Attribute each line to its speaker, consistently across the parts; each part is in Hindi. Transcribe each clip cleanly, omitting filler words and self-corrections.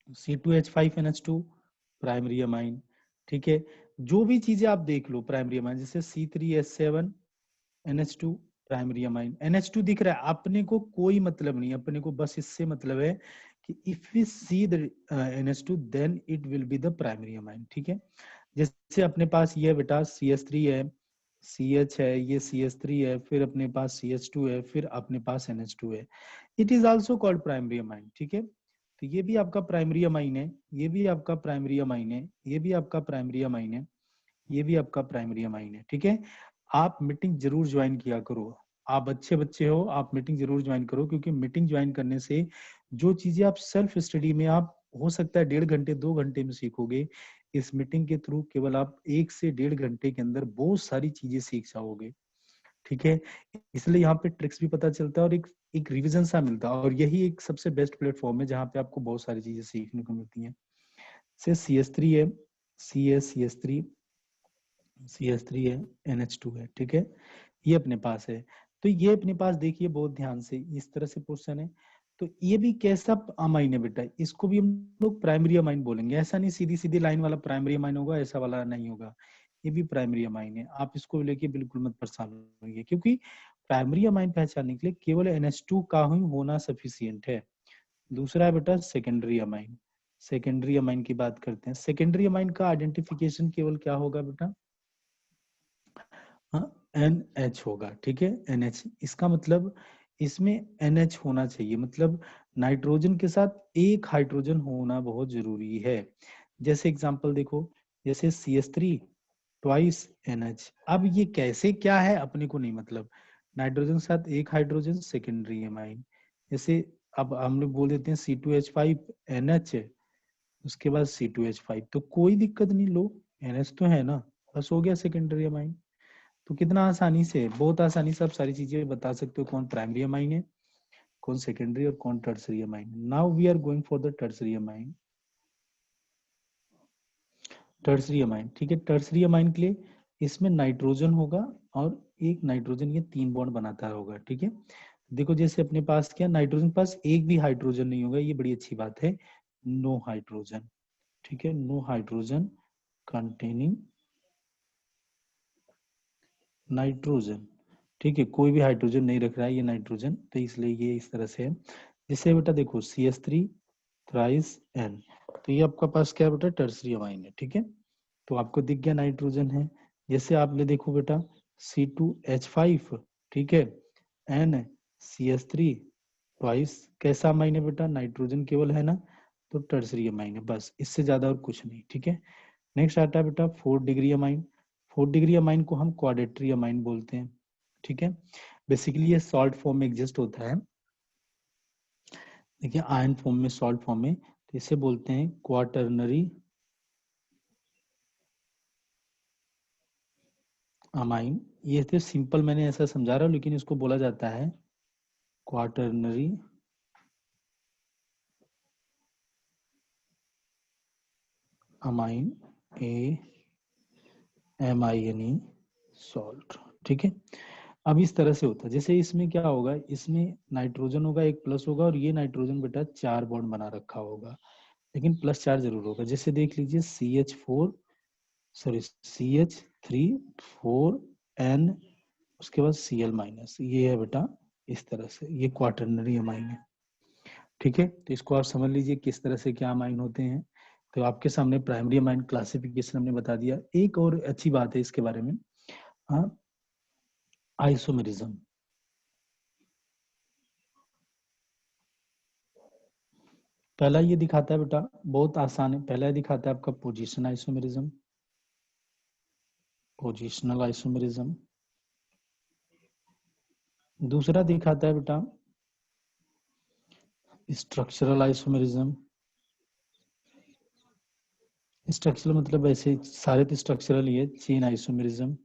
Speaker 1: C2H5NH2 प्राइमरी अमाइन, ठीक है। जो भी चीजें आप देख लो प्राइमरी अमाइन, जैसे C3H7NH2 प्राइमरी अमाइन, NH2 दिख रहा है, अपने को कोई मतलब नहीं, अपने को बस इससे मतलब है कि if we see the NH2 then it will be the primary amine, ठीक है। जैसे अपने पास ये बेटा CH3 है, CH है, ये CH3 है, फिर अपने पास CH2 है, फिर अपने पास NH2 है, it is also called primary amine, ठीक है। तो ये भी आपका प्राइमरी अमाइन है, ये भी आपका प्राइमरी अमाइन है, ये भी आपका प्राइमरी अमाइन है, ये भी आपका प्राइमरी अमाइन है, ठीक है। आप मीटिंग जरूर ज्वाइन किया करो, आप अच्छे बच्चे हो, आप मीटिंग जरूर ज्वाइन करो, क्योंकि मीटिंग ज्वाइन करने से जो चीजें आप सेल्फ स्टडी में आप हो सकता है 1.5 घंटे 2 घंटे में सीखोगे, इस मीटिंग के थ्रू केवल आप 1 से 1.5 घंटे के अंदर बहुत सारी चीजें सीख जाओगे, ठीक है। इसलिए यहाँ पे ट्रिक्स भी पता चलता है और एक रिवीजन सा मिलता है, और यही एक सबसे बेस्ट प्लेटफॉर्म है जहाँ पे आपको बहुत सारी चीजें सीखने को मिलती हैं। से CH3 है, CH3 है, NH2 है, ठीक है, ये अपने पास है। तो ये अपने पास देखिए बहुत ध्यान से, इस तरह से क्वेश्चन है। तो ये भी कैसा अमाइन है बेटा, इसको भी हम लोग प्राइमरी अमाइन बोलेंगे, ऐसा नहीं सीधी सीधी लाइन वाला प्राइमरी अमाइन होगा, ऐसा वाला नहीं होगा, ये भी प्राइमरी अमाइन है। आप इसको लेके बिल्कुल मत परेशान होइए, क्योंकि प्राइमरी अमाइन पहचानने के लिए केवल NH2 का ही होना सफिशियंट है। दूसरा है बेटा सेकेंडरी अमाइन, सेकेंडरी अमाइन की बात करते हैं। सेकेंडरी अमाइन का आइडेंटिफिकेशन केवल क्या होगा बेटा, NH होगा, ठीक है, NH। इसका मतलब इसमें NH होना चाहिए, मतलब नाइट्रोजन के साथ एक हाइड्रोजन होना बहुत जरूरी है। जैसे एग्जांपल देखो, जैसे CH3 ट्वाइस NH, अब ये कैसे क्या है अपने को नहीं मतलब, नाइट्रोजन के साथ एक हाइड्रोजन सेकेंडरी अमाइन। जैसे अब हम लोग बोल देते हैं C2H5NH, उसके बाद C2H5, तो कोई दिक्कत नहीं, लो NH तो है ना, बस हो गया सेकेंडरी अमाइन। तो कितना आसानी से, बहुत आसानी से आप सारी चीजें बता सकते हो, कौन प्राइमरी अमाइन है, कौन सेकेंडरी और कौन tertiary amine. Now we are going for the tertiary amine, tertiary amine, ठीक है। टर्सरी अमाइन के लिए इसमें नाइट्रोजन होगा और एक नाइट्रोजन ये 3 बॉन्ड बनाता होगा, ठीक है। देखो जैसे अपने पास क्या, नाइट्रोजन के पास एक भी हाइड्रोजन नहीं होगा, ये बड़ी अच्छी बात है, नो हाइड्रोजन, ठीक है, नो हाइड्रोजन कंटेनिंग नाइट्रोजन, ठीक है, कोई भी हाइड्रोजन नहीं रख रहा है ये नाइट्रोजन, तो इसलिए ये इस तरह से है। जैसे बेटा देखो CH3 थ्राइस N, तो ये आपका पास क्या है बेटा, टर्सरी अमाइन है, ठीक है। तो आपको दिख गया नाइट्रोजन है। जैसे आपने देखो बेटा C2H5, ठीक है, N CH3 ट्वाइस, कैसा अमाइन है बेटा, नाइट्रोजन केवल है ना, तो टर्सरी अमाइन है, बस इससे ज्यादा और कुछ नहीं, ठीक है। नेक्स्ट आता है बेटा 4 डिग्री अमाइन, 4 डिग्री अमाइन को हम क्वाड्रेटरी अमाइन बोलते हैं, ठीक है। बेसिकली ये सॉल्ट फॉर्म में एग्जिस्ट होता है, देखिए आयन फॉर्म में, सॉल्ट फॉर्म में, तो इसे बोलते हैं क्वाटरनरी अमाइन। ये तो सिंपल मैंने ऐसा समझा रहा हूँ, लेकिन इसको बोला जाता है क्वाटरनरी अमाइन, AMINE सॉल्ट, ठीक है। अब इस तरह से होता है, जैसे इसमें क्या होगा, इसमें नाइट्रोजन होगा, एक प्लस होगा, और ये नाइट्रोजन बेटा 4 बॉन्ड बना रखा होगा, लेकिन +4 जरूर होगा। जैसे देख लीजिए CH4, सॉरी CH3 4N, उसके बाद Cl-, ये है बेटा इस तरह से, ये क्वाटरनरी अमाइन है, ठीक है। तो इसको आप समझ लीजिए किस तरह से क्या अमाइन होते हैं। तो आपके सामने प्राइमरी अमाइन क्लासिफिकेशन हमने बता दिया। एक और अच्छी बात है इसके बारे में, हाँ, आइसोमेरिज्म। पहला ये दिखाता है बेटा, बहुत आसान है, पहला ये दिखाता है आपका पोजीशन आइसोमेरिज्म, पोजिशनल आइसोमेरिज्म। दूसरा दिखाता है बेटा स्ट्रक्चरल आइसोमेरिज्म, स्ट्रक्चरल मतलब ऐसे सारे तो स्ट्रक्चरल ही है, चेन आइसोमेरिज्म।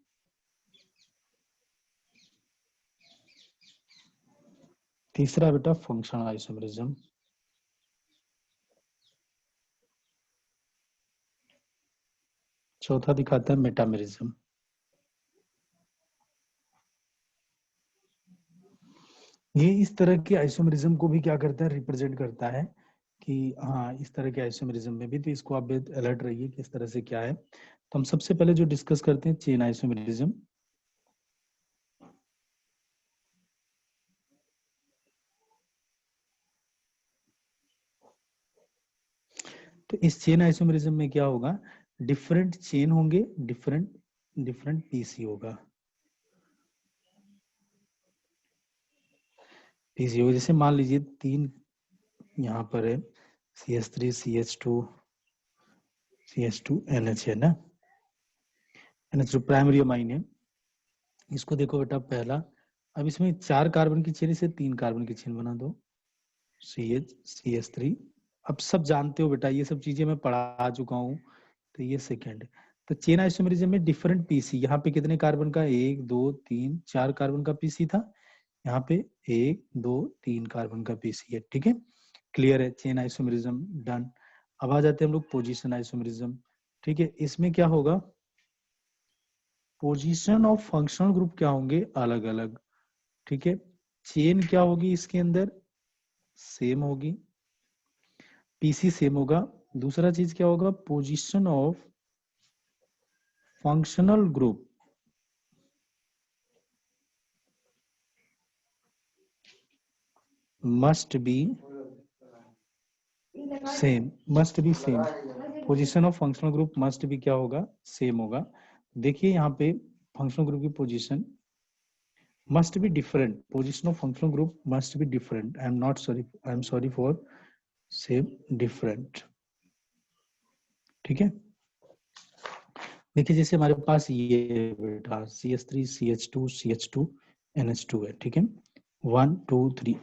Speaker 1: तीसरा बेटा फंक्शनल आइसोमेरिज्म। चौथा दिखाता है मेटामेरिज्म। ये इस तरह के आइसोमेरिज्म को भी क्या करता है, रिप्रेजेंट करता है कि हाँ इस तरह के आइसोमेरिज्म में भी, तो इसको आप अलर्ट रहिए कि इस तरह से क्या है। तो हम सबसे पहले जो डिस्कस करते हैं चेन आइसोमेरिज्म। तो इस चेन आइसोमेरिज्म में क्या होगा, डिफरेंट चेन होंगे, डिफरेंट पीसी होगा। पीसी होगा, जैसे मान लीजिए 3 यहाँ पर है, CH3 CH2 CH2 NH है ना, NH2 प्राइमरी अमाइन है। इसको देखो बेटा पहला, अब इसमें 4 कार्बन की चेन से 3 कार्बन की चेन बना दो, CH CH3। अब सब जानते हो बेटा, ये सब चीजें मैं पढ़ा चुका हूँ। तो ये सेकंड, तो चेन आइसोमेरिज्म में डिफरेंट पीसी, यहाँ पे कितने कार्बन का, 1 2 3 4 कार्बन का पीसी था, यहाँ पे 1 2 3 कार्बन का पीसी है। ठीक है, क्लियर है, चेन आइसोमेरिज्म डन। अब आ जाते हैं हम लोग पोजीशन आइसोमेरिज्म। ठीक है, इसमें क्या होगा, पोजीशन ऑफ फंक्शनल ग्रुप क्या होंगे, अलग अलग। ठीक है, चेन क्या होगी इसके अंदर, सेम होगी, पीसी सेम होगा। दूसरा चीज क्या होगा, position of functional group must be same, must be same, position of functional group must be क्या होगा, सेम होगा। देखिए यहाँ पे फंक्शनल ग्रुप की position must be different, position of functional group must be different. I am not sorry, I am sorry for same, different। ठीक है, देखिए जैसे हमारे पास ये बेटा CH3 CH2 CH2 NH2 है। ठीक है, 1 2 3